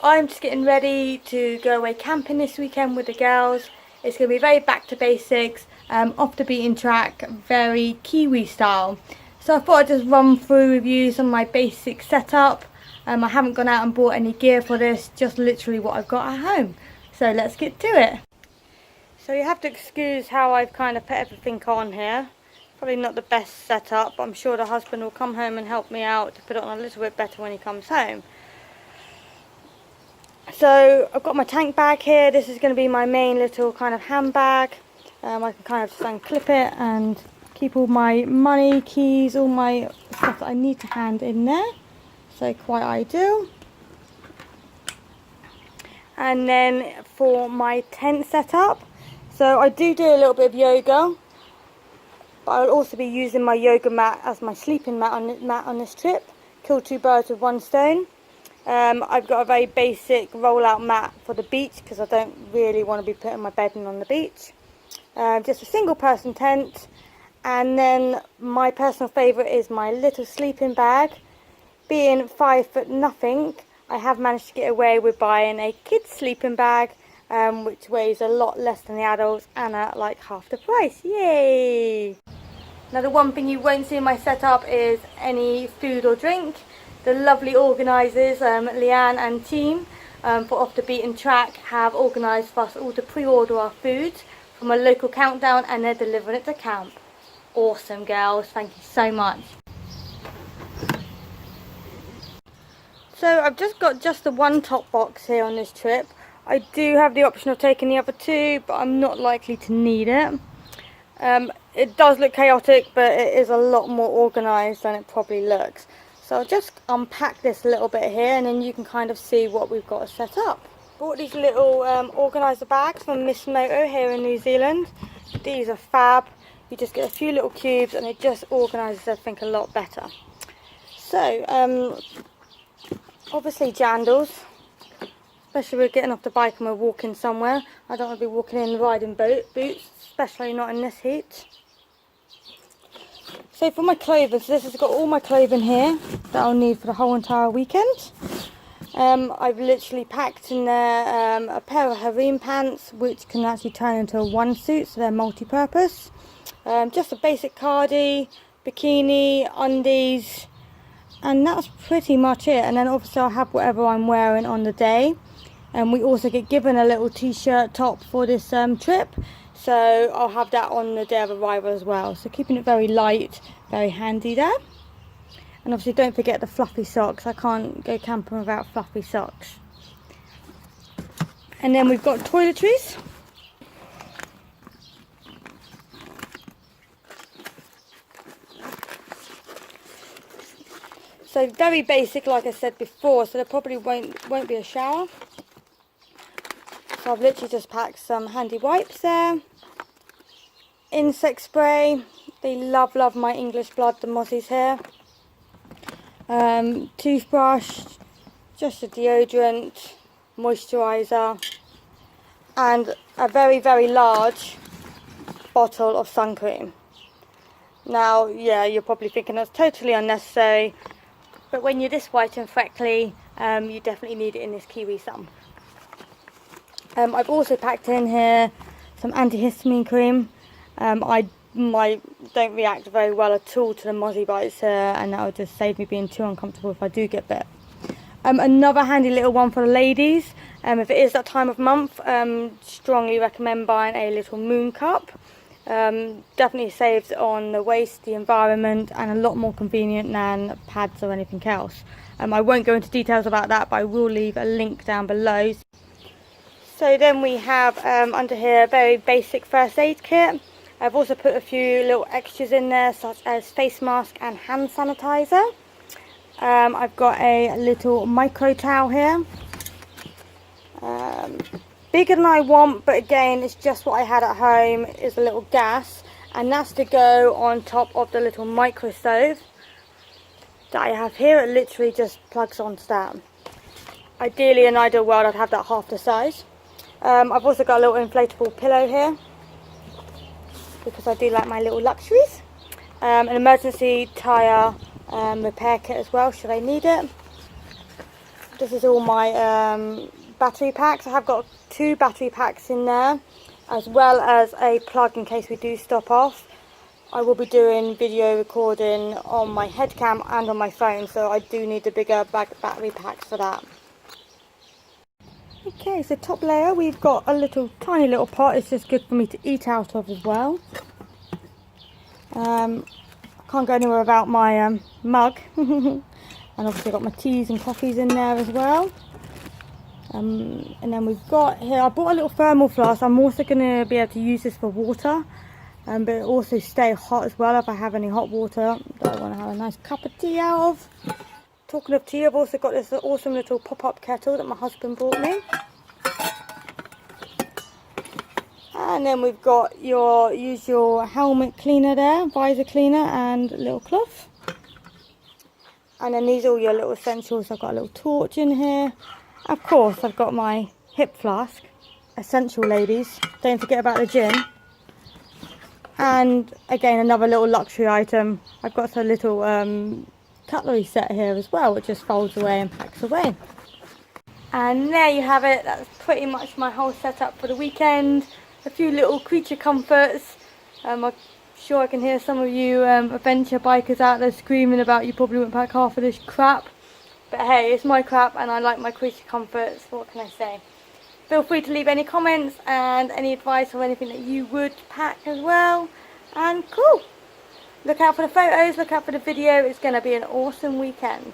I'm just getting ready to go away camping this weekend with the girls. It's going to be very back to basics, off the beaten track, very kiwi style. So I thought I'd just run through with you some of my basic setup. I haven't gone out and bought any gear for this, just literally what I've got at home. So let's get to it. So you have to excuse how I've kind of put everything on here. Probably not the best setup, but I'm sure the husband will come home and help me out to put it on a little bit better when he comes home. So I've got my tank bag here. This is going to be my main little kind of handbag. I can kind of just unclip it and keep all my money, keys, all my stuff that I need to hand in there. So quite ideal. And then for my tent setup, so I do a little bit of yoga, but I'll also be using my yoga mat as my sleeping mat on this trip. Kill two birds with one stone. I've got a very basic roll-out mat for the beach because I don't really want to be putting my bedding on the beach. Just a single person tent, and then my personal favourite is my little sleeping bag. Being 5 foot nothing, I have managed to get away with buying a kid's sleeping bag, which weighs a lot less than the adults and at like half the price. Yay! Now the one thing you won't see in my setup is any food or drink. The lovely organisers, Leanne and team for Off the Beaten Track have organised for us all to pre-order our food from a local countdown, and they're delivering it to camp. Awesome girls, thank you so much. So I've just got the one top box here on this trip. I do have the option of taking the other two, but I'm not likely to need it. It does look chaotic, but it is a lot more organised than it probably looks. So I'll just unpack this a little bit here, and then you can kind of see what we've got set up. Bought these little organiser bags from Misc here in New Zealand. These are fab. You just get a few little cubes and it just organises everything a lot better. So obviously Jandals, especially we're getting off the bike and we're walking somewhere. I don't want to be walking in riding boots, especially not in this heat. So for my clothing, so this has got all my clothing here that I'll need for the whole entire weekend. I've literally packed in there a pair of Harem pants, which can actually turn into a one suit, so they're multi-purpose. Just a basic cardi, bikini, undies, and that's pretty much it. And then obviously I'll have whatever I'm wearing on the day. And we also get given a little t-shirt top for this trip. So I'll have that on the day of arrival as well. So keeping it very light, very handy there. And obviously don't forget the fluffy socks. I can't go camping without fluffy socks. And then we've got toiletries. So very basic, like I said before, so there probably won't be a shower. So I've literally just packed some handy wipes there. Insect spray. They love my English blood, the Mozzies here. Toothbrush, just a deodorant, moisturiser, and a very large bottle of sun cream. Now, yeah, you're probably thinking that's totally unnecessary, but when you're this white and freckly, you definitely need it in this kiwi sun. I've also packed in here some antihistamine cream. I don't react very well at all to the mozzie bites here, and that will just save me being too uncomfortable if I do get bit. Another handy little one for the ladies. If it is that time of month, strongly recommend buying a little Mooncup. Definitely saves on the waste, the environment, and a lot more convenient than pads or anything else. I won't go into details about that, but I will leave a link down below. So then we have under here a very basic first aid kit. I've also put a few little extras in there, such as face mask and hand sanitizer. I've got a little micro towel here. Bigger than I want, but again, it's just what I had at home, is a little gas. And that's to go on top of the little micro stove that I have here. It literally just plugs onto that. Ideally, in an ideal world, I'd have that half the size. I've also got a little inflatable pillow here, because I do like my little luxuries. An emergency tyre repair kit as well, should I need it. this is all my battery packs. I have got 2 battery packs in there, as well as a plug in case we do stop off. I will be doing video recording on my head cam and on my phone, so I do need a bigger battery pack for that. Okay, so top layer, we've got a tiny little pot. It's just good for me to eat out of as well. I can't go anywhere without my mug. And obviously I've got my teas and coffees in there as well. And then we've got here, I bought a little thermal flask. I'm also going to be able to use this for water. But it also stay hot as well if I have any hot water that I want to have a nice cup of tea out of. Talking of tea, I've also got this awesome little pop-up kettle that my husband bought me. And then we've got your usual helmet cleaner there, visor cleaner and a little cloth. And then these are all your little essentials. I've got a little torch in here. Of course, I've got my hip flask. Essential, ladies. Don't forget about the gin. And again, another little luxury item. I've got a little cutlery set here as well, which just folds away and packs away. And there you have it. That's pretty much my whole setup for the weekend. A few little creature comforts. I'm sure I can hear some of you adventure bikers out there screaming about you probably wouldn't pack half of this crap. But hey, it's my crap and I like my creature comforts. What can I say? Feel free to leave any comments and any advice or anything that you would pack as well. And cool. Look out for the photos, look out for the video. It's going to be an awesome weekend.